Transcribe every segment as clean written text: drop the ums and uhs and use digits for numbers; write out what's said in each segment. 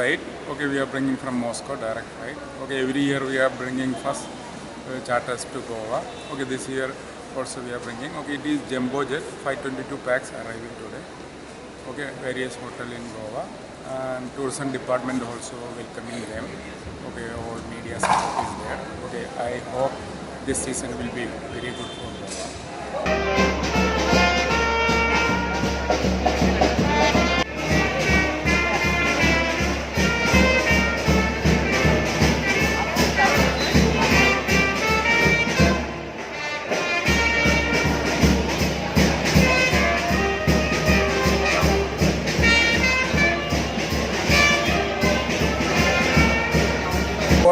flight. Okay, we are bringing from Moscow, direct flight. Okay, every year we are bringing first charters to Goa. Okay, this year also we are bringing. Okay, it is Jumbo Jet, 522 packs arriving today. Okay, various hotel in Goa and tourism department also welcoming them. Okay, all media support is there. Okay, I hope this season will be very good for Goa.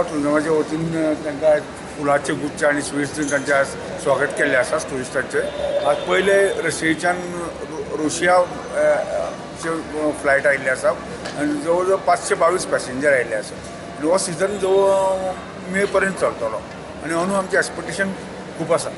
टुरिजमाच्या वतीन तांकां फुलांचे गुच्छ आनी sweets दिवन तांचे स्वागत केल्लें आसा टुरिस्टांचे. आज पयले रशिया फ्लायट आयिल्ली आसा आनी जवळ जवळ 522 पॅसेंजर आयिल्ले आसा. हो सिजन जवळ मे पर्यंत चलतलो आनी अंदू आमचें एक्सपेक्टेशन खूब आसा.